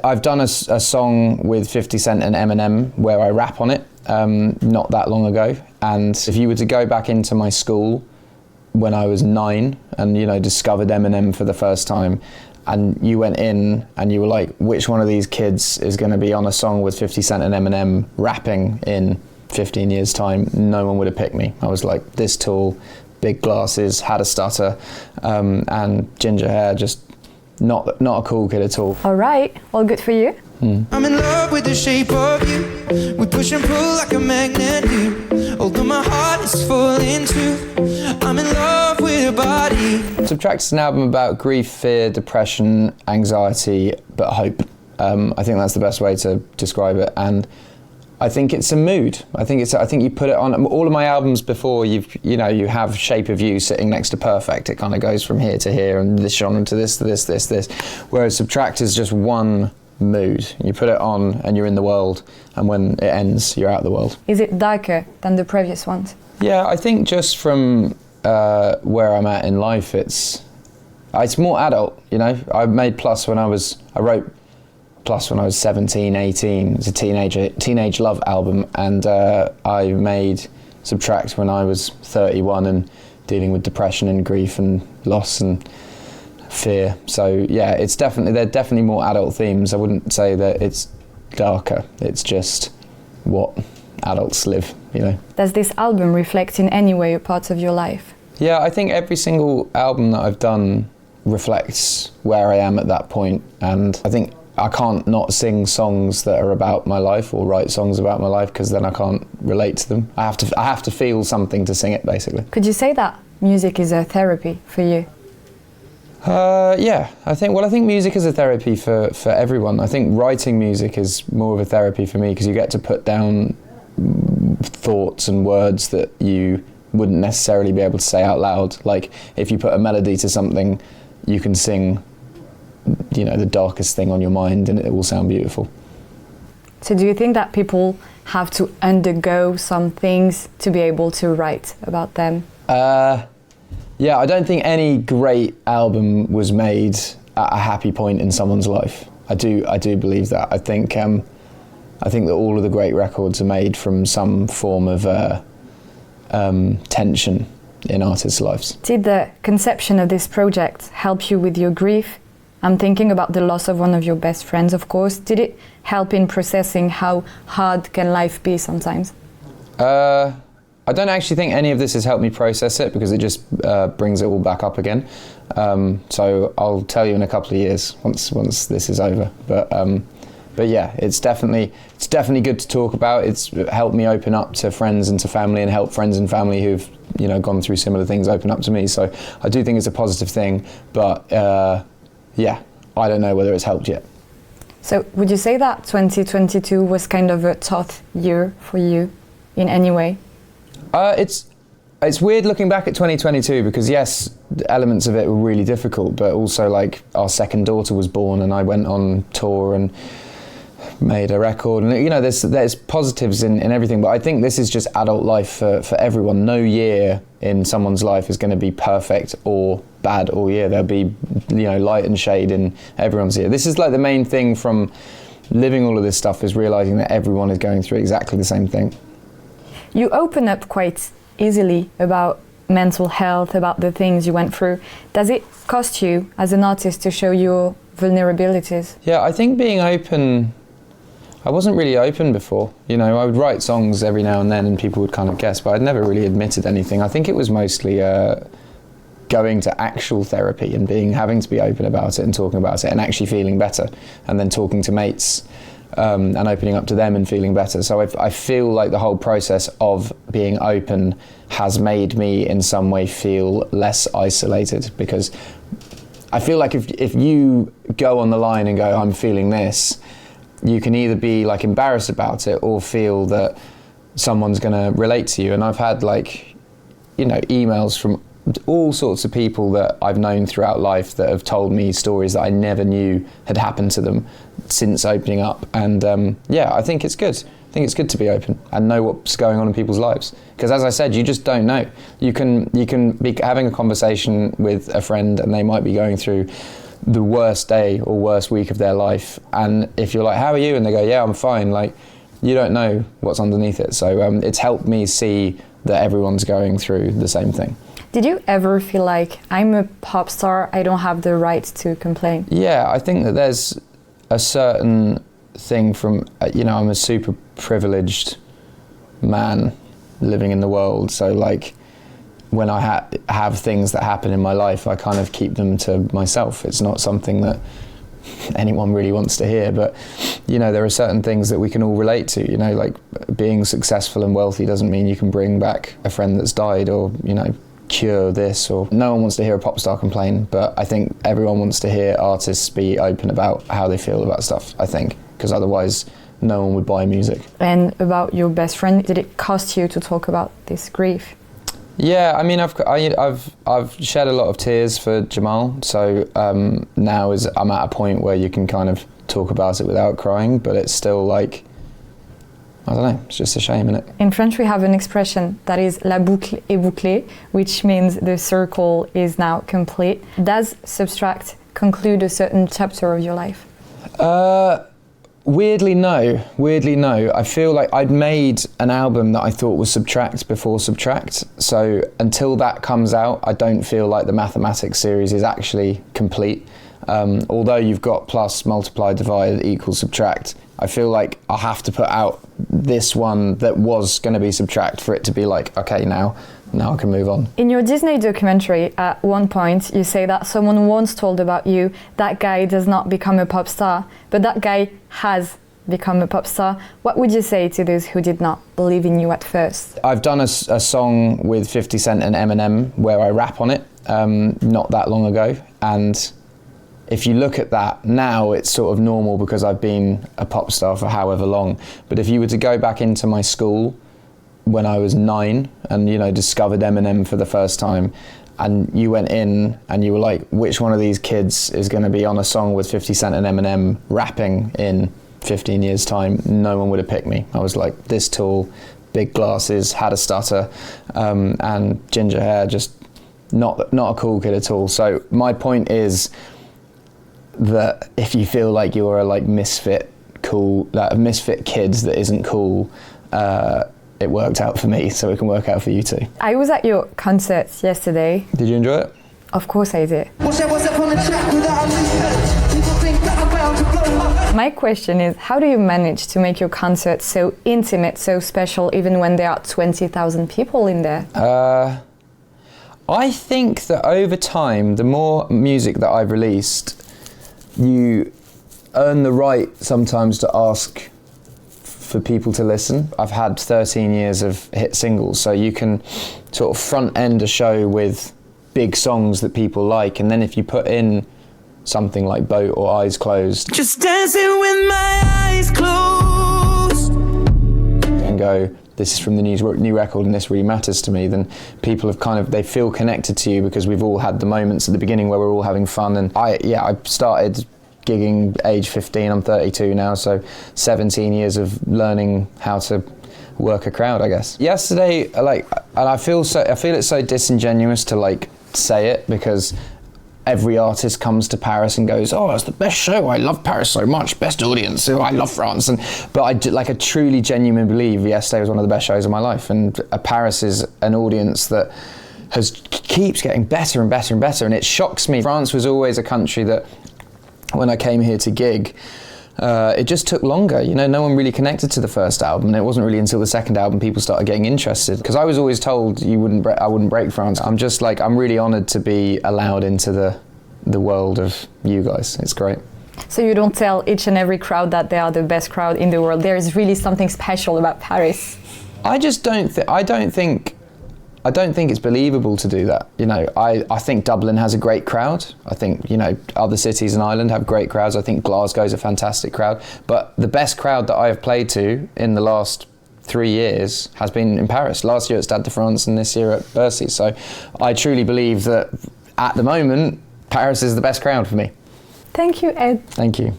I've done a song with 50 Cent and Eminem where I rap on it not that long ago, and if you were to go back into my school when I was 9 and discovered Eminem for the first time, and you went in and you were like, which one of these kids is going to be on a song with 50 Cent and Eminem rapping in 15 years time, no one would have picked me. I was like this tall, big glasses, had a stutter, and ginger hair, just not a cool kid at all. All right, all good for you. I'm in love with the shape of you. We push and pull like a magnet do. Although my heart is falling too, I'm in love with your body. Subtract is an album about grief, fear, depression, anxiety, but hope. I think that's the best way to describe it, and I think it's a mood. I think you put it on all of my albums before. You have Shape of You sitting next to Perfect. It kind of goes from here to here, and this genre to this, to this. Whereas Subtract is just one mood. You put it on, and you're in the world, and when it ends, you're out of the world. Is it darker than the previous ones? Yeah, I think just from where I'm at in life, it's more adult. I made Plus when I wrote Plus when I was 17, 18. It's a teenage love album, and I made Subtract when I was 31 and dealing with depression and grief and loss and fear. So yeah, they're definitely more adult themes. I wouldn't say that it's darker. It's just what adults live, Does this album reflect in any way a part of your life? Yeah, I think every single album that I've done reflects where I am at that point, and I think I can't not sing songs that are about my life or write songs about my life, because then I can't relate to them. I have to feel something to sing it, basically. Could you say that music is a therapy for you? Yeah, I think music is a therapy for everyone. I think writing music is more of a therapy for me, because you get to put down thoughts and words that you wouldn't necessarily be able to say out loud. Like if you put a melody to something, you can sing the darkest thing on your mind and it will sound beautiful. So do you think that people have to undergo some things to be able to write about them? Yeah, I don't think any great album was made at a happy point in someone's life. I do believe that. I think that all of the great records are made from some form of tension in artists' lives. Did the conception of this project help you with your grief? I'm thinking about the loss of one of your best friends, of course. Did it help in processing how hard can life be sometimes? I don't actually think any of this has helped me process it, because it just brings it all back up again. So I'll tell you in a couple of years once this is over. But yeah, it's definitely good to talk about. It's helped me open up to friends and to family, and help friends and family who've gone through similar things open up to me. So I do think it's a positive thing, but yeah, I don't know whether it's helped yet. So would you say that 2022 was kind of a tough year for you in any way? It's weird looking back at 2022, because yes, elements of it were really difficult, but also like our second daughter was born and I went on tour and made a record, and there's positives in everything, but I think this is just adult life for everyone. No year in someone's life is going to be perfect or bad all year. There'll be light and shade in everyone's year. This is like the main thing from living all of this stuff, is realizing that everyone is going through exactly the same thing. You open up quite easily about mental health, about the things you went through. Does it cost you as an artist to show your vulnerabilities? Yeah, I think being open, I wasn't really open before. I would write songs every now and then and people would kind of guess, but I'd never really admitted anything. I think it was mostly going to actual therapy and having to be open about it and talking about it and actually feeling better, and then talking to mates and opening up to them and feeling better. So I feel like the whole process of being open has made me in some way feel less isolated, because I feel like if you go on the line and go, I'm feeling this, you can either be like embarrassed about it or feel that someone's going to relate to you. And I've had emails from all sorts of people that I've known throughout life that have told me stories that I never knew had happened to them since opening up. And I think it's good. I think it's good to be open and know what's going on in people's lives. Because as I said, you just don't know. You can be having a conversation with a friend and they might be going through the worst day or worst week of their life, and if you're like, how are you, and they go, yeah, I'm fine, like, you don't know what's underneath it. So it's helped me see that everyone's going through the same thing. Did you ever feel like, I'm a pop star, I don't have the right to complain? Yeah, I think that there's a certain thing from, I'm a super privileged man living in the world, so like when I have things that happen in my life, I kind of keep them to myself. It's not something that anyone really wants to hear, but there are certain things that we can all relate to. Like being successful and wealthy doesn't mean you can bring back a friend that's died, or cure this, or no one wants to hear a pop star complain, but I think everyone wants to hear artists be open about how they feel about stuff, I think, because otherwise no one would buy music. And about your best friend, did it cost you to talk about this grief? Yeah, I mean, I've shed a lot of tears for Jamal, so now I'm at a point where you can kind of talk about it without crying, but it's still like, I don't know, it's just a shame, isn't it? In French we have an expression that is la boucle est bouclée, which means the circle is now complete. Does Subtract conclude a certain chapter of your life? Weirdly no. I feel like I'd made an album that I thought was Subtract before Subtract, so until that comes out, I don't feel like the mathematics series is actually complete. Although you've got plus, multiply, divide equals Subtract, I feel like I'll have to put out this one that was going to be Subtract for it to be like, okay, now I can move on. In your Disney documentary, at one point, you say that someone once told about you, that guy does not become a pop star, but that guy has become a pop star. What would you say to those who did not believe in you at first? I've done a song with 50 Cent and Eminem where I rap on it, not that long ago, and if you look at that now, it's sort of normal because I've been a pop star for however long. But if you were to go back into my school when I was 9 and discovered Eminem for the first time, and you went in and you were like, which one of these kids is going to be on a song with 50 Cent and Eminem rapping in 15 years time, no one would have picked me. I was like this tall, big glasses, had a stutter, and ginger hair, just not a cool kid at all. So my point is that if you feel like you're a misfit kids that isn't cool, it worked out for me, so it can work out for you too. I was at your concert yesterday. Did you enjoy it? Of course I did. My question is, how do you manage to make your concert so intimate, so special, even when there are 20,000 people in there? I think that over time, the more music that I've released, you earn the right sometimes to ask for people to listen. I've had 13 years of hit singles, so you can sort of front end a show with big songs that people like, and then if you put in something like Boat or Eyes Closed, just dancing with my eyes closed, and go, this is from the new record and this really matters to me, then people have they feel connected to you because we've all had the moments at the beginning where we're all having fun. And I started gigging age 15, I'm 32 now, so 17 years of learning how to work a crowd, I guess. Yesterday, and I feel it's so disingenuous to say it, because every artist comes to Paris and goes, oh, it's the best show, I love Paris so much, best audience, oh, I love France. But I truly, genuinely believe yesterday was one of the best shows of my life. And Paris is an audience that keeps getting better and better and better. And it shocks me. France was always a country that, when I came here to gig, it just took longer. No one really connected to the first album, and it wasn't really until the second album people started getting interested. Because I was always told I wouldn't break France. I'm just I'm really honoured to be allowed into the world of you guys. It's great. So you don't tell each and every crowd that they are the best crowd in the world. There is really something special about Paris. I just don't think it's believable to do that. I think Dublin has a great crowd. I think, other cities in Ireland have great crowds. I think Glasgow's a fantastic crowd. But the best crowd that I have played to in the last 3 years has been in Paris. Last year at Stade de France and this year at Bercy. So I truly believe that at the moment, Paris is the best crowd for me. Thank you, Ed. Thank you.